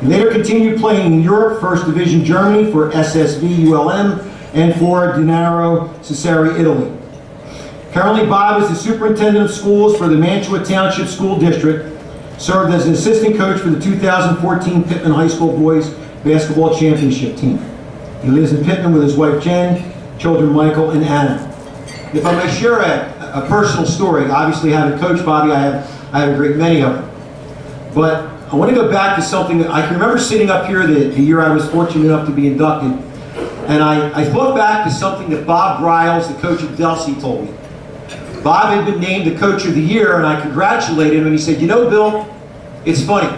He later continued playing in Europe, First Division Germany for SSV ULM and for Dinaro Sassari, Italy. Currently, Bob is the superintendent of schools for the Mantua Township School District, served as an assistant coach for the 2014 Pittman High School Boys Basketball Championship team. He lives in Pittman with his wife Jen, children Michael and Anna. If I may share a personal story, obviously having coached Bobby, I have a great many of them. But I want to go back to something that I can remember sitting up here the year I was fortunate enough to be inducted, and I thought back to something that Bob Riles, the coach of Delsey, told me. Bob had been named the Coach of the Year, and I congratulated him, and he said, "You know, Bill, it's funny.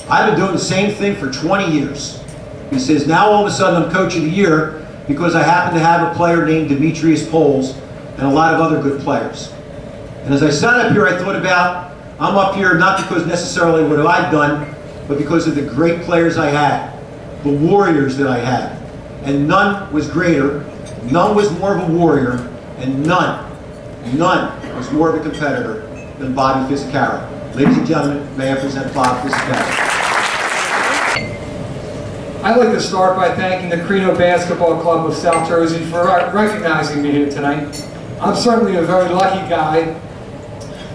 I've been doing the same thing for 20 years. He says, now all of a sudden I'm Coach of the Year because I happen to have a player named Demetrius Poles and a lot of other good players." And as I sat up here, I thought about, I'm up here not because necessarily what I've done, but because of the great players I had, the warriors that I had. And none was greater, none was more of a warrior, and none was more of a competitor than Bobby Fisicaro. Ladies and gentlemen, may I present Bob Fisicaro. I'd like to start by thanking the Crino Basketball Club of South Jersey for recognizing me here tonight. I'm certainly a very lucky guy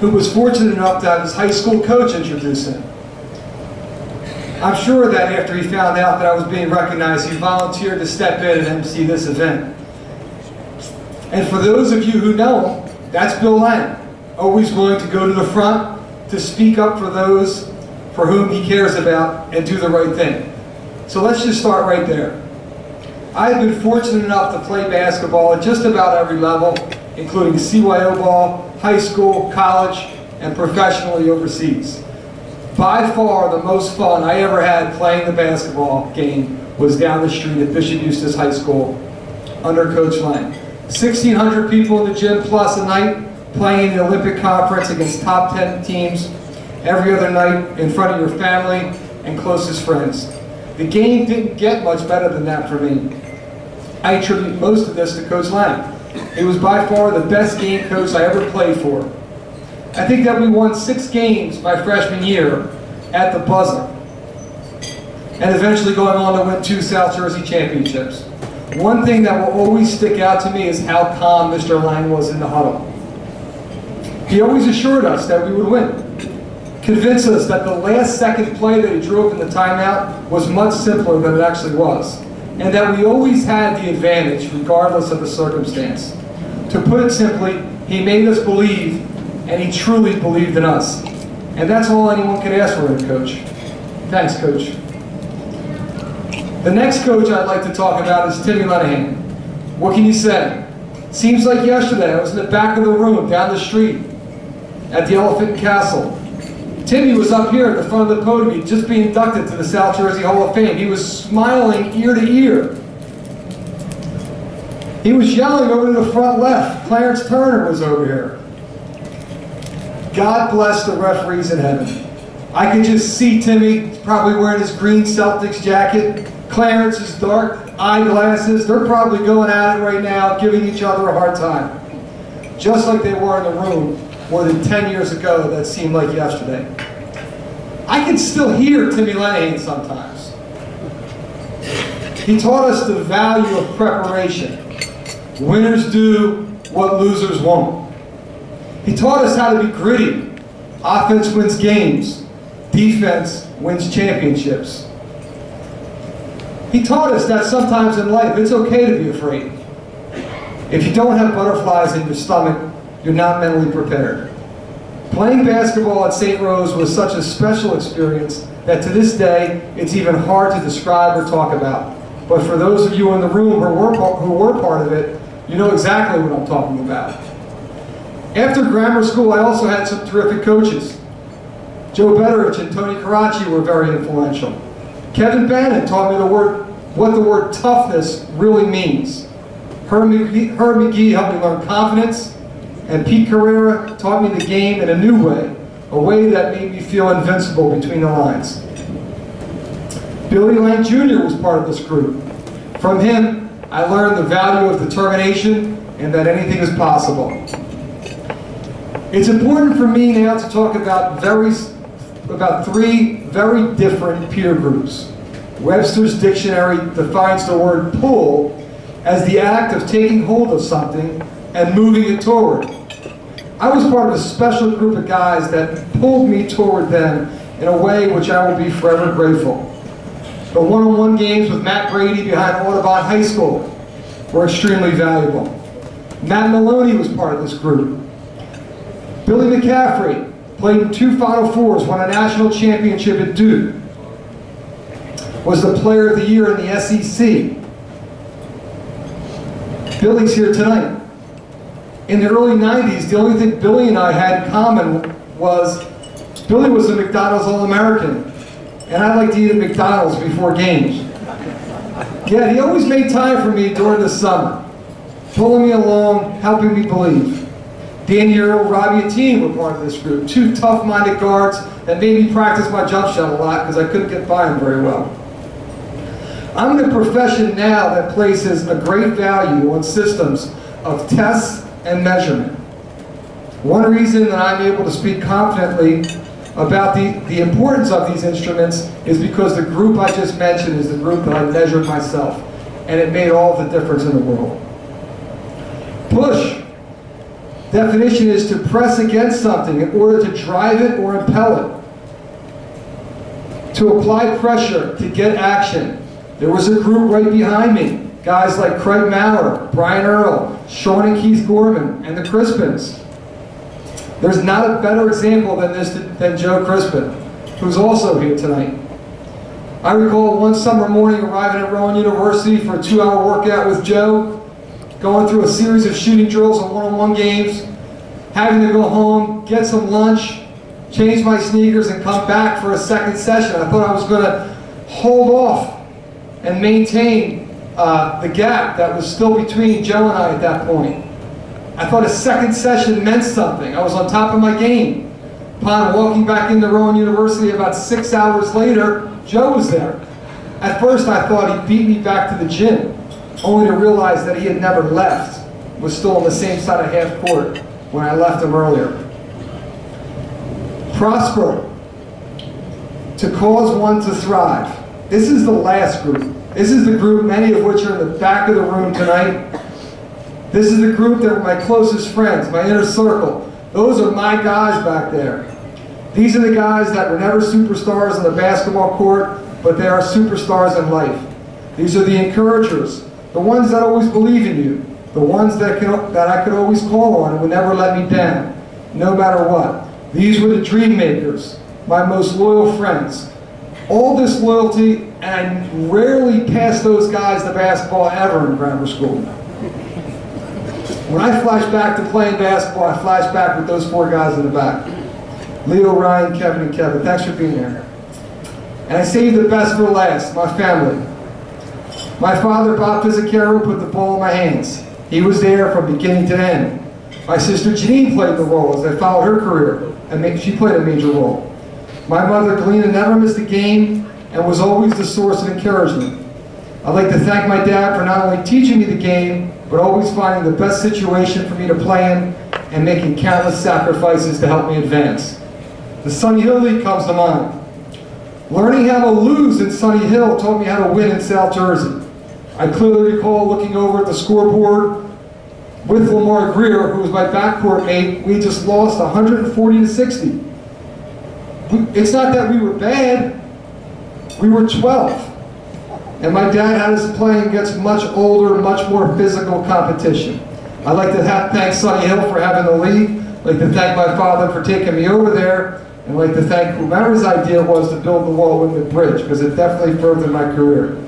who was fortunate enough to have his high school coach introduce him. I'm sure that after he found out that I was being recognized, he volunteered to step in and MC this event. And for those of you who know him, that's Bill Lang, always willing to go to the front to speak up for those for whom he cares about and do the right thing. So let's just start right there. I've been fortunate enough to play basketball at just about every level, including CYO ball, high school, college, and professionally overseas. By far the most fun I ever had playing the basketball game was down the street at Bishop Eustace High School under Coach Lang. 1,600 people in the gym plus a night, playing in the Olympic Conference against top 10 teams every other night in front of your family and closest friends. The game didn't get much better than that for me. I attribute most of this to Coach Lang. He was by far the best game coach I ever played for. I think that we won 6 games my freshman year at the buzzer, and eventually going on to win 2 South Jersey championships. One thing that will always stick out to me is how calm Mr. Lang was in the huddle. He always assured us that we would win, convinced us that the last second play that he drew up in the timeout was much simpler than it actually was, and that we always had the advantage regardless of the circumstance. To put it simply, he made us believe, and he truly believed in us. And that's all anyone can ask for in a coach. Thanks, Coach. The next coach I'd like to talk about is Timmy Lenahan. What can you say? Seems like yesterday I was in the back of the room down the street at the Elephant and Castle. Timmy was up here at the front of the podium. He'd just been inducted to the South Jersey Hall of Fame. He was smiling ear to ear. He was yelling over to the front left. Clarence Turner was over here. God bless the referees in heaven. I can just see Timmy. He's probably wearing his green Celtics jacket. Clarence's dark eyeglasses. They're probably going at it right now, giving each other a hard time. Just like they were in the room more than 10 years ago that seemed like yesterday. I can still hear Timmy Lenahan sometimes. He taught us the value of preparation. Winners do what losers won't. He taught us how to be gritty. Offense wins games. Defense wins championships. He taught us that sometimes in life it's okay to be afraid. If you don't have butterflies in your stomach, you're not mentally prepared. Playing basketball at St. Rose was such a special experience that to this day, it's even hard to describe or talk about. But for those of you in the room who were part of it, you know exactly what I'm talking about. After grammar school, I also had some terrific coaches. Joe Betteridge and Tony Karachi were very influential. Kevin Bannon taught me what the word toughness really means. Herb McGee helped me learn confidence, and Pete Carrera taught me the game in a new way, a way that made me feel invincible between the lines. Billy Lang Jr. was part of this group. From him, I learned the value of determination and that anything is possible. It's important for me now to talk about 3 very different peer groups. Webster's dictionary defines the word pull as the act of taking hold of something and moving it toward. I was part of a special group of guys that pulled me toward them in a way which I will be forever grateful. The one-on-one games with Matt Brady behind Audubon High School were extremely valuable. Matt Maloney was part of this group. Billy McCaffrey played in 2 Final Fours, won a national championship at Duke, was the player of the year in the SEC. Billy's here tonight. In the early 90s, the only thing Billy and I had in common was Billy was a McDonald's All-American, and I like to eat at McDonald's before games. Yet he always made time for me during the summer, pulling me along, helping me believe. Danny Earl, Robbie Etienne were part of this group, 2 tough-minded guards that made me practice my jump shot a lot because I couldn't get by them very well. I'm in a profession now that places a great value on systems of tests and measurement. One reason that I'm able to speak confidently about the importance of these instruments is because the group I just mentioned is the group that I measured myself, and it made all the difference in the world. Push. Definition is to press against something in order to drive it or impel it. To apply pressure, to get action. There was a group right behind me. Guys like Craig Maurer, Brian Earl, Sean and Keith Gorman, and the Crispins. There's not a better example than Joe Crispin, who's also here tonight. I recall one summer morning arriving at Rowan University for a 2-hour workout with Joe, going through a series of shooting drills and one-on-one games, having to go home, get some lunch, change my sneakers, and come back for a second session. I thought I was going to hold off and maintain the gap that was still between Joe and I at that point. I thought a second session meant something. I was on top of my game. Upon walking back into Rowan University about 6 hours later, Joe was there. At first I thought he beat me back to the gym, only to realize that he had never left, was still on the same side of half court when I left him earlier. Prosper, to cause one to thrive. This is the last group. This is the group, many of which are in the back of the room tonight. This is the group that were my closest friends, my inner circle. Those are my guys back there. These are the guys that were never superstars on the basketball court, but they are superstars in life. These are the encouragers, the ones that always believe in you, the ones that I could always call on and would never let me down, no matter what. These were the dream makers, my most loyal friends. All this loyalty, and I rarely passed those guys the basketball ever in grammar school. When I flash back to playing basketball, I flash back with those 4 guys in the back. Leo, Ryan, Kevin, and Kevin. Thanks for being here. And I saved the best for last, my family. My father, Bob Fisicaro, put the ball in my hands. He was there from beginning to end. My sister Janine played the role as I followed her career, and she played a major role. My mother, Galena, never missed a game and was always the source of encouragement. I'd like to thank my dad for not only teaching me the game, but always finding the best situation for me to play in and making countless sacrifices to help me advance. The Sunny Hill League comes to mind. Learning how to lose in Sunny Hill taught me how to win in South Jersey. I clearly recall looking over at the scoreboard with Lamar Greer, who was my backcourt mate. We just lost 140 to 60. It's not that we were bad, we were 12. And my dad had us playing against much older, much more physical competition. I'd like to thank Sunny Hill for having the league. I'd like to thank my father for taking me over there. And I'd like to thank whomever's idea was to build the wall with the bridge, because it definitely furthered my career.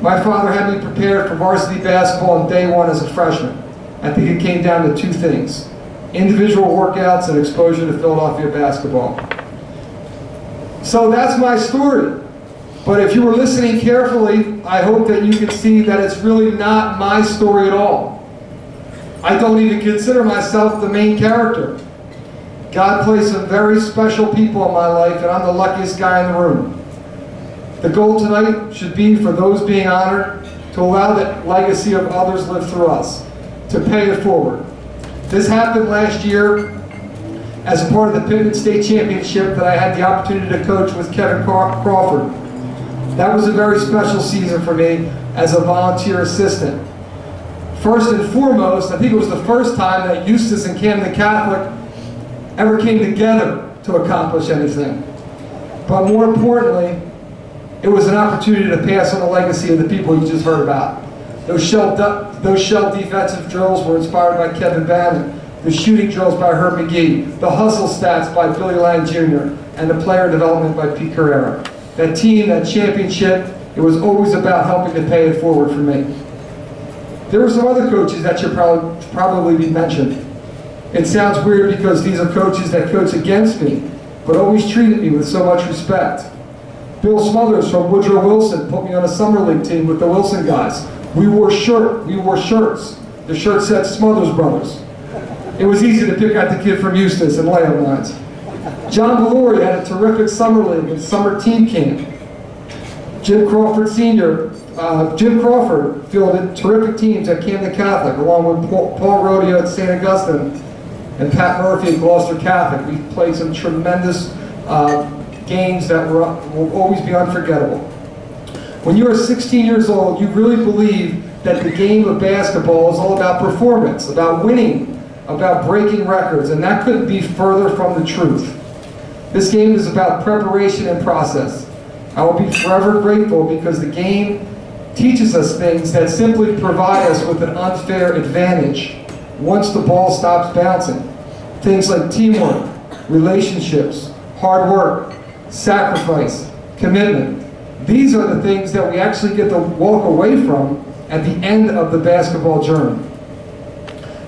My father had me prepared for varsity basketball on day 1 as a freshman. I think it came down to 2 things: individual workouts and exposure to Philadelphia basketball. So that's my story. But if you were listening carefully, I hope that you can see that it's really not my story at all. I don't even consider myself the main character. God placed some very special people in my life, and I'm the luckiest guy in the room. The goal tonight should be for those being honored to allow the legacy of others live through us, to pay it forward. This happened last year, as a part of the Pittman State Championship that I had the opportunity to coach with Kevin Crawford. That was a very special season for me as a volunteer assistant. First and foremost, I think it was the first time that Eustis and Camden Catholic ever came together to accomplish anything. But more importantly, it was an opportunity to pass on the legacy of the people you just heard about. Those shell defensive drills were inspired by Kevin Bannon, the shooting drills by Herb McGee, the hustle stats by Billy Lang Jr., and the player development by Pete Carrera. That team, that championship, it was always about helping to pay it forward for me. There were some other coaches that should probably be mentioned. It sounds weird because these are coaches that coach against me, but always treated me with so much respect. Bill Smothers from Woodrow Wilson put me on a summer league team with the Wilson guys. We wore shirts. The shirt said Smothers Brothers. It was easy to pick out the kid from Eustis and layup lines. John Valori had a terrific summer league and summer team camp. Jim Crawford Sr., Jim Crawford fielded terrific teams at Camden Catholic, along with Paul Rodio at St. Augustine and Pat Murphy at Gloucester Catholic. We played some tremendous games that will always be unforgettable. When you are 16 years old, you really believe that the game of basketball is all about performance, about winning, about breaking records, and that couldn't be further from the truth. This game is about preparation and process. I will be forever grateful because the game teaches us things that simply provide us with an unfair advantage once the ball stops bouncing. Things like teamwork, relationships, hard work, sacrifice, commitment. These are the things that we actually get to walk away from at the end of the basketball journey.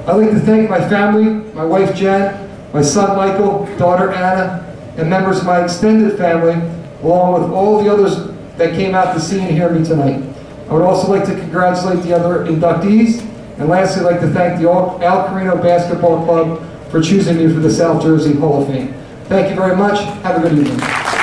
I'd like to thank my family, my wife Jen, my son Michael, daughter Anna, and members of my extended family, along with all the others that came out to see and hear me tonight. I would also like to congratulate the other inductees, and lastly I'd like to thank the Al Carino Basketball Club for choosing me for the South Jersey Hall of Fame. Thank you very much. Have a good evening.